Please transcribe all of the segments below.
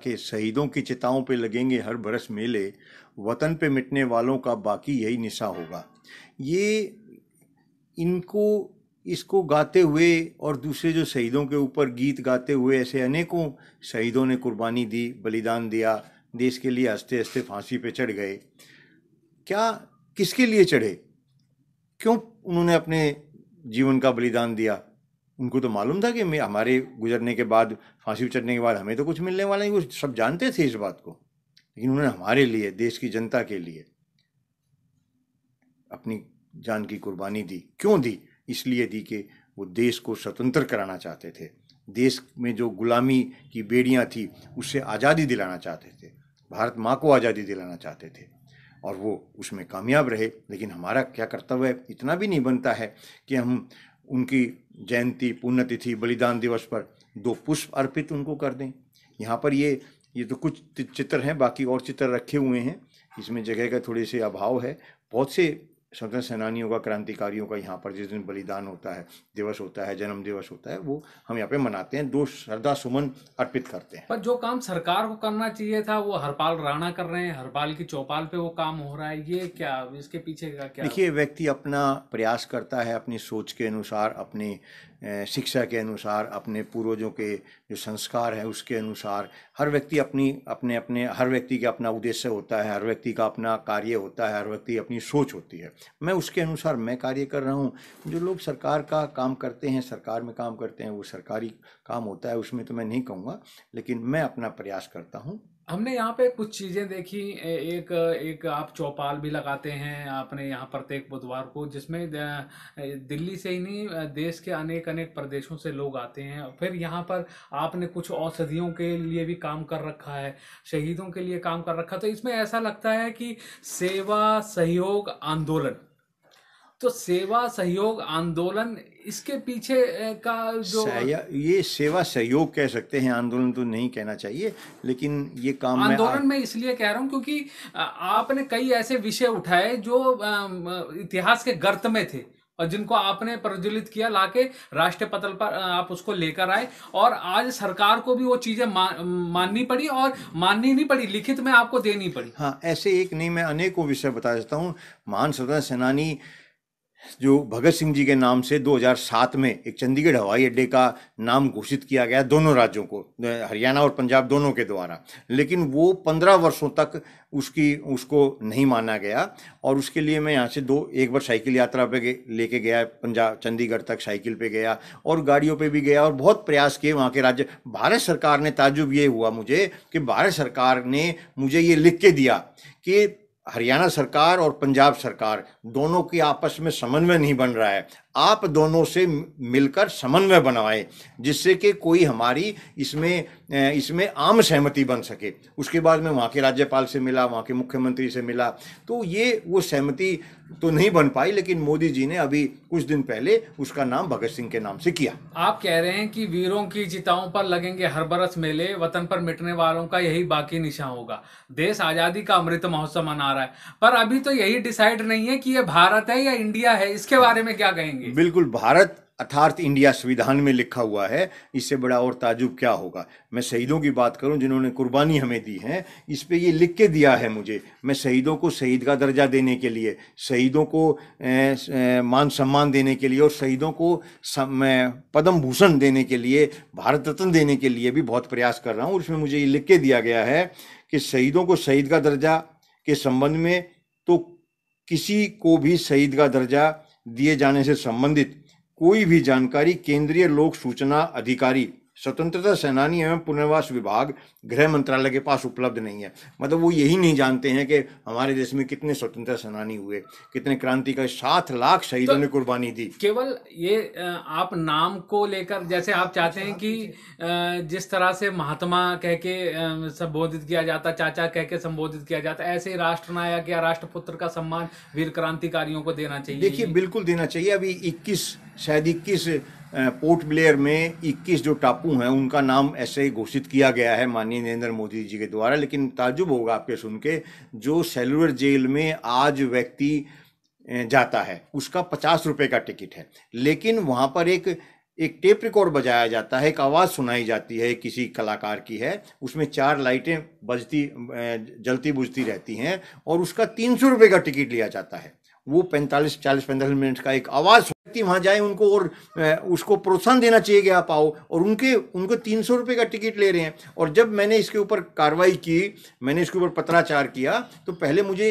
कि शहीदों की चिताओं पे लगेंगे हर बरस मेले, वतन पे मिटने वालों का बाकी यही निशा होगा। ये इनको इसको गाते हुए और दूसरे जो शहीदों के ऊपर गीत गाते हुए ऐसे अनेकों शहीदों ने कुर्बानी दी, बलिदान दिया, देश के लिए हंसते हंसते फांसी पे चढ़ गए। क्या, किसके लिए चढ़े, क्यों उन्होंने अपने जीवन का बलिदान दिया? उनको तो मालूम था कि मैं हमारे गुजरने के बाद, फांसी पे चढ़ने के बाद हमें तो कुछ मिलने वाला नहीं, वो सब जानते थे इस बात को। लेकिन उन्होंने हमारे लिए, देश की जनता के लिए अपनी जान की कुर्बानी दी। क्यों दी? इसलिए दी कि वो देश को स्वतंत्र कराना चाहते थे, देश में जो गुलामी की बेड़ियां थी उससे आज़ादी दिलाना चाहते थे, भारत माँ को आज़ादी दिलाना चाहते थे, और वो उसमें कामयाब रहे। लेकिन हमारा क्या कर्तव्य है? इतना भी नहीं बनता है कि हम उनकी जयंती, पुण्यतिथि, बलिदान दिवस पर 2 पुष्प अर्पित उनको कर दें। यहाँ पर ये तो कुछ चित्र हैं, बाकी और चित्र रखे हुए हैं। इसमें जगह का थोड़े से अभाव है। बहुत से स्वतंत्र सेनानियों का, क्रांतिकारियों का यहाँ पर जिस दिन बलिदान होता है, दिवस होता है, जन्म दिवस होता है, वो हम यहाँ पे मनाते हैं, 2 श्रद्धा सुमन अर्पित करते हैं। पर जो काम सरकार को करना चाहिए था वो हरपाल राणा कर रहे हैं, हरपाल की चौपाल पे वो काम हो रहा है। ये क्या, इसके पीछे का क्या? देखिए, व्यक्ति अपना प्रयास करता है अपनी सोच के अनुसार, अपनी शिक्षा के अनुसार, अपने पूर्वजों के जो संस्कार हैं उसके अनुसार। हर व्यक्ति अपने हर व्यक्ति का अपना उद्देश्य होता है, हर व्यक्ति का अपना कार्य होता है, हर व्यक्ति अपनी सोच होती है। मैं उसके अनुसार मैं कार्य कर रहा हूँ। जो लोग सरकार का काम करते हैं, सरकार में काम करते हैं, वो सरकारी काम होता है, उसमें तो मैं नहीं कहूँगा, लेकिन मैं अपना प्रयास करता हूँ। हमने यहाँ पे कुछ चीजें देखी। एक एक आप चौपाल भी लगाते हैं आपने यहाँ प्रत्येक बुधवार को, जिसमें दिल्ली से ही नहीं, देश के अनेक अनेक प्रदेशों से लोग आते हैं। फिर यहाँ पर आपने कुछ औषधियों के लिए भी काम कर रखा है, शहीदों के लिए काम कर रखा। तो इसमें ऐसा लगता है कि सेवा सहयोग आंदोलन, तो सेवा सहयोग आंदोलन इसके पीछे का जो ये सेवा सहयोग कह सकते हैं, आंदोलन तो नहीं कहना चाहिए। लेकिन ये काम में आंदोलन में इसलिए कह रहा हूं क्योंकि आपने कई ऐसे विषय उठाए जो इतिहास के गर्त में थे और जिनको आपने प्रज्वलित किया, लाके राष्ट्रीय पटल पर आप उसको लेकर आए। और आज सरकार को भी वो चीजें माननी पड़ी, और माननी नहीं पड़ी, लिखित में आपको देनी पड़ी। हाँ, ऐसे एक नहीं, मैं अनेकों विषय बता देता हूँ। महान स्वतंत्रता सेनानी जो भगत सिंह जी के नाम से 2007 में एक चंडीगढ़ हवाई अड्डे का नाम घोषित किया गया दोनों राज्यों को, हरियाणा और पंजाब दोनों के द्वारा। लेकिन वो 15 वर्षों तक उसको नहीं माना गया। और उसके लिए मैं यहाँ से एक बार साइकिल यात्रा पे लेके गया, पंजाब चंडीगढ़ तक साइकिल पे गया और गाड़ियों पे भी गया और बहुत प्रयास किए वहाँ के राज्य। भारत सरकार ने, ताज्जुब ये हुआ मुझे कि भारत सरकार ने मुझे ये लिख के दिया कि हरियाणा सरकार और पंजाब सरकार दोनों की आपस में समन्वय नहीं बन रहा है, आप दोनों से मिलकर समन्वय बनवाएं, जिससे कि कोई हमारी इसमें आम सहमति बन सके। उसके बाद मैं वहाँ के राज्यपाल से मिला, वहाँ के मुख्यमंत्री से मिला, तो ये वो सहमति तो नहीं बन पाई। लेकिन मोदी जी ने अभी कुछ दिन पहले उसका नाम भगत सिंह के नाम से किया। आप कह रहे हैं कि वीरों की चिताओं पर लगेंगे हर बरस मेले, वतन पर मिटने वालों का यही बाकी निशान होगा। देश आजादी का अमृत महोत्सव मना रहा है, पर अभी तो यही डिसाइड नहीं है कि ये भारत है या इंडिया है। इसके बारे में क्या कहेंगे? बिल्कुल, भारत अर्थात इंडिया संविधान में लिखा हुआ है, इससे बड़ा और ताजुब क्या होगा। मैं शहीदों की बात करूं जिन्होंने कुर्बानी हमें दी है, इस पे ये लिख के दिया है मुझे। मैं शहीदों को शहीद का दर्जा देने के लिए, शहीदों को मान सम्मान देने के लिए और शहीदों को पद्म भूषण देने के लिए, भारत रत्न देने के लिए भी बहुत प्रयास कर रहा हूँ। उसमें मुझे ये लिख के दिया गया है कि शहीदों को शहीद का दर्जा के संबंध में तो किसी को भी शहीद का दर्जा दिए जाने से संबंधित कोई भी जानकारी केंद्रीय लोक सूचना अधिकारी, स्वतंत्रता सेनानी एवं पुनर्वास विभाग, गृह मंत्रालय के पास उपलब्ध नहीं है। मतलब वो यही नहीं जानते हैं कि हमारे देश में कितने स्वतंत्रता सेनानी हुए, कितने क्रांतिकारी, 7 लाख शहीदों ने कुर्बानी दी। केवल ये आप नाम को लेकर, जैसे आप चाहते हैं कि जिस तरह से महात्मा कह के संबोधित किया जाता, चाचा कह के संबोधित किया जाता, ऐसे ही राष्ट्रनायक या राष्ट्रपुत्र का सम्मान वीर क्रांतिकारियों को देना चाहिए। देखिए, बिल्कुल देना चाहिए। अभी 21 पोर्ट ब्लेयर में 21 जो टापू हैं उनका नाम ऐसे ही घोषित किया गया है माननीय नरेंद्र मोदी जी के द्वारा। लेकिन ताज्जुब होगा आपके सुन के, जो सेलुलर जेल में आज व्यक्ति जाता है उसका 50 रुपए का टिकट है। लेकिन वहाँ पर एक टेप रिकॉर्ड बजाया जाता है, एक आवाज़ सुनाई जाती है, किसी कलाकार की है, उसमें 4 लाइटें जलती बुझती रहती हैं और उसका 300 रुपये का टिकट लिया जाता है। वो 45 मिनट का एक आवाज़, व्यक्ति वहाँ जाए उनको और उसको प्रोत्साहन देना चाहिए कि आप आओ, और उनको 300 रुपये का टिकट ले रहे हैं। और जब मैंने इसके ऊपर कार्रवाई की, मैंने इसके ऊपर पत्राचार किया, तो पहले मुझे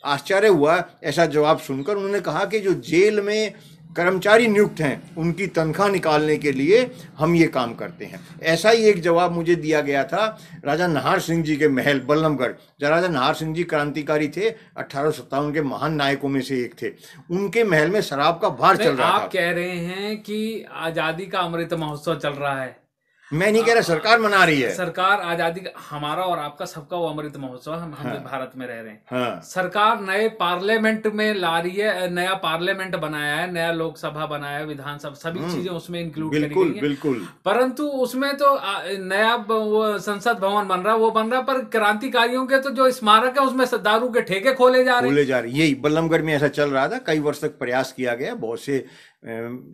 आश्चर्य हुआ ऐसा जवाब सुनकर। उन्होंने कहा कि जो जेल में कर्मचारी नियुक्त हैं उनकी तनख्वाह निकालने के लिए हम ये काम करते हैं। ऐसा ही एक जवाब मुझे दिया गया था राजा नाहर सिंह जी के महल बल्लभगढ़। राजा नाहर सिंह जी क्रांतिकारी थे, 1857 के महान नायकों में से एक थे। उनके महल में शराब का बार चल रहा था। आप कह रहे हैं कि आजादी का अमृत महोत्सव चल रहा है। मैं नहीं कह रहा, सरकार मना रही है। सरकार आजादी का, हमारा और आपका सबका वो अमृत महोत्सव, हम हाँ, भारत में रह रहे हैं। हाँ, सरकार नए पार्लियामेंट में ला रही है, नया पार्लियामेंट बनाया है, नया लोकसभा बनाया है, विधानसभा, सभी चीजें उसमें इंक्लूड करी गई हैं। बिल्कुल। परंतु उसमें तो नया वो संसद भवन बन रहा, वो बन रहा, पर क्रांतिकारियों के तो जो स्मारक है उसमें दारू के ठेके खोले जा रहे हैं। यही बल्लभगढ़ में ऐसा चल रहा था। कई वर्ष तक प्रयास किया गया, बहुत से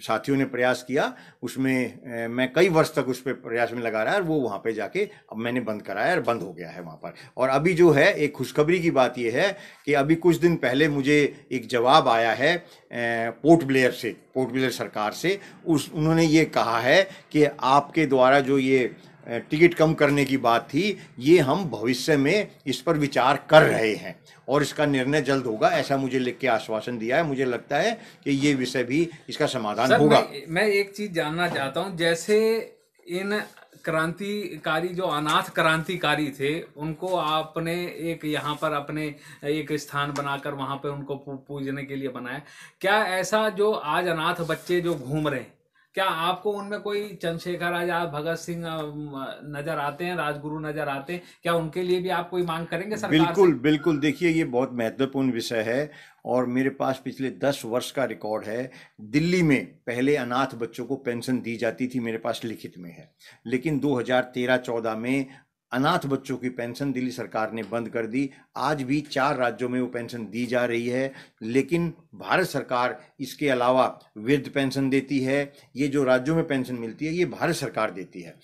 साथियों ने प्रयास किया, उसमें मैं कई वर्ष तक उस पर प्रयास में लगा रहा है, और वो वहाँ पे जाके अब मैंने बंद कराया और बंद हो गया है वहाँ पर। और अभी जो है, एक खुशखबरी की बात ये है कि अभी कुछ दिन पहले मुझे एक जवाब आया है पोर्ट ब्लेयर सरकार से। उन्होंने ये कहा है कि आपके द्वारा जो ये टिकट कम करने की बात थी, ये हम भविष्य में इस पर विचार कर रहे हैं और इसका निर्णय जल्द होगा, ऐसा मुझे लिख के आश्वासन दिया है। मुझे लगता है कि ये विषय भी, इसका समाधान होगा। मैं एक चीज जानना चाहता हूं, जैसे इन क्रांतिकारी जो अनाथ क्रांतिकारी थे, उनको आपने एक यहाँ पर अपने एक स्थान बनाकर वहां पे उनको पूजने के लिए बनाया। क्या ऐसा जो आज अनाथ बच्चे जो घूम रहे हैं, क्या आपको उनमें कोई चंद्रशेखर आजाद, भगत सिंह नजर आते हैं, राजगुरु नजर आते हैं? क्या उनके लिए भी आप कोई मांग करेंगे सरकार से? बिल्कुल। देखिए, ये बहुत महत्वपूर्ण विषय है और मेरे पास पिछले 10 वर्ष का रिकॉर्ड है। दिल्ली में पहले अनाथ बच्चों को पेंशन दी जाती थी, मेरे पास लिखित में है, लेकिन 2013-14 में अनाथ बच्चों की पेंशन दिल्ली सरकार ने बंद कर दी। आज भी 4 राज्यों में वो पेंशन दी जा रही है, लेकिन भारत सरकार इसके अलावा वृद्ध पेंशन देती है। ये जो राज्यों में पेंशन मिलती है, ये भारत सरकार देती है।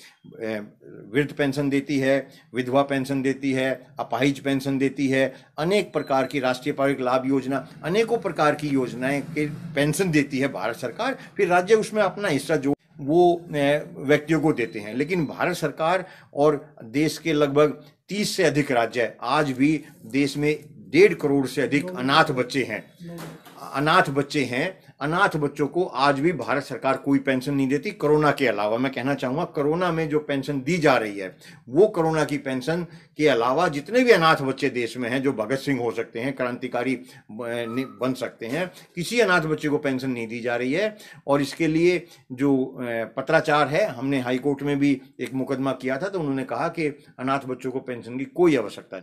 वृद्ध पेंशन देती है, विधवा पेंशन देती है, अपाहिज पेंशन देती है, अनेक प्रकार की राष्ट्रीय पारिवारिक लाभ योजना, अनेकों प्रकार की योजनाएं के पेंशन देती है भारत सरकार। फिर राज्य उसमें अपना हिस्सा जो वो व्यक्तियों को देते हैं। लेकिन भारत सरकार और देश के लगभग 30 से अधिक राज्य, आज भी देश में 1.5 करोड़ से अधिक अनाथ बच्चे हैं। अनाथ बच्चों को आज भी भारत सरकार कोई पेंशन नहीं देती, कोरोना के अलावा। मैं कहना चाहूँगा, कोरोना में जो पेंशन दी जा रही है, वो कोरोना की पेंशन के अलावा जितने भी अनाथ बच्चे देश में हैं, जो भगत सिंह हो सकते हैं, क्रांतिकारी बन सकते हैं, किसी अनाथ बच्चे को पेंशन नहीं दी जा रही है। और इसके लिए जो पत्राचार है, हमने हाईकोर्ट में भी एक मुकदमा किया था, तो उन्होंने कहा कि अनाथ बच्चों को पेंशन की कोई आवश्यकता नहीं।